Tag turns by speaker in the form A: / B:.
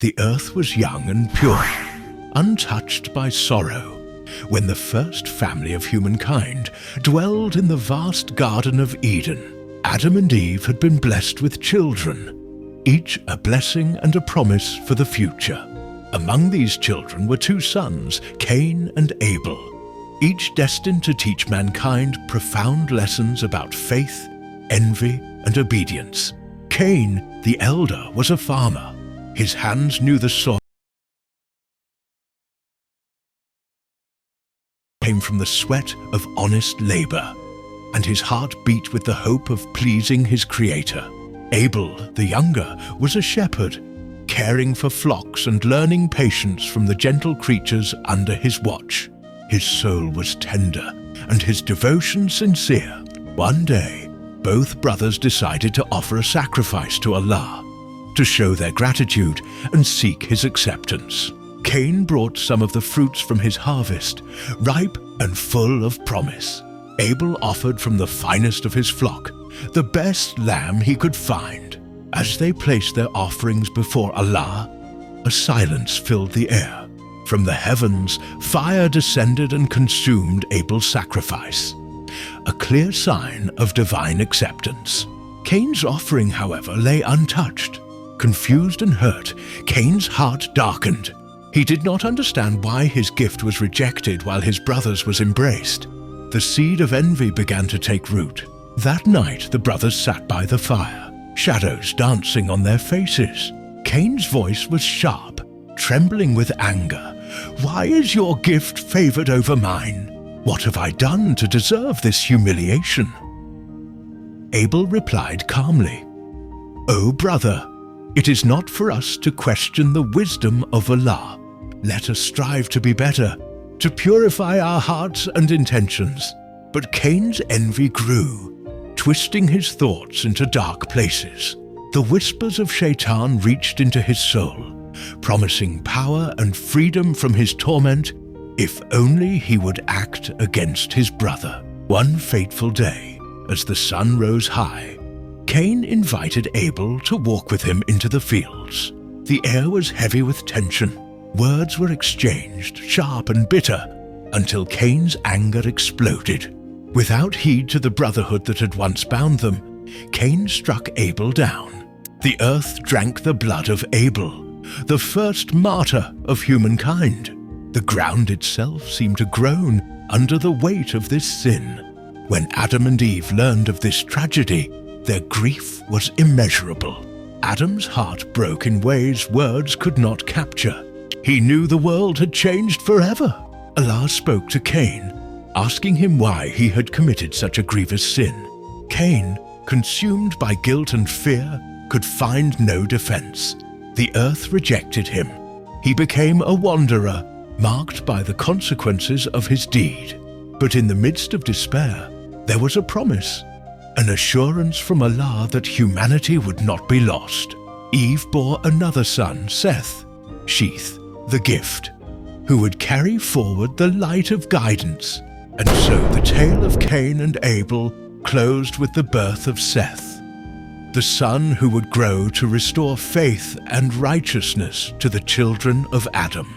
A: The earth was young and pure, untouched by sorrow, when the first family of humankind dwelled in the vast Garden of Eden. Adam and Eve had been blessed with children, each a blessing and a promise for the future. Among these children were two sons, Cain and Abel, each destined to teach mankind profound lessons about faith, envy, and obedience. Cain, the elder, was a farmer. His hands knew the soil came from the sweat of honest labor, and his heart beat with the hope of pleasing his Creator. Abel, the younger, was a shepherd, caring for flocks and learning patience from the gentle creatures under his watch. His soul was tender and his devotion sincere. One day, both brothers decided to offer a sacrifice to Allah, to show their gratitude and seek His acceptance. Cain brought some of the fruits from his harvest, ripe and full of promise. Abel offered from the finest of his flock, the best lamb he could find. As they placed their offerings before Allah, a silence filled the air. From the heavens, fire descended and consumed Abel's sacrifice, a clear sign of divine acceptance. Cain's offering, however, lay untouched. Confused and hurt, Cain's heart darkened. He did not understand why his gift was rejected while his brother's was embraced. The seed of envy began to take root. That night, the brothers sat by the fire, shadows dancing on their faces. Cain's voice was sharp, trembling with anger. "Why is your gift favored over mine? What have I done to deserve this humiliation?" Abel replied calmly, "O brother, it is not for us to question the wisdom of Allah. Let us strive to be better, to purify our hearts and intentions." But Cain's envy grew, twisting his thoughts into dark places. The whispers of Shaitan reached into his soul, promising power and freedom from his torment if only he would act against his brother. One fateful day, as the sun rose high, Cain invited Abel to walk with him into the fields. The air was heavy with tension. Words were exchanged, sharp and bitter, until Cain's anger exploded. Without heed to the brotherhood that had once bound them, Cain struck Abel down. The earth drank the blood of Abel, the first martyr of humankind. The ground itself seemed to groan under the weight of this sin. When Adam and Eve learned of this tragedy, their grief was immeasurable. Adam's heart broke in ways words could not capture. He knew the world had changed forever. Allah spoke to Cain, asking him why he had committed such a grievous sin. Cain, consumed by guilt and fear, could find no defense. The earth rejected him. He became a wanderer, marked by the consequences of his deed. But in the midst of despair, there was a promise, an assurance from Allah that humanity would not be lost. Eve bore another son, Seth, Sheath, the gift, who would carry forward the light of guidance. And so the tale of Cain and Abel closed with the birth of Seth, the son who would grow to restore faith and righteousness to the children of Adam.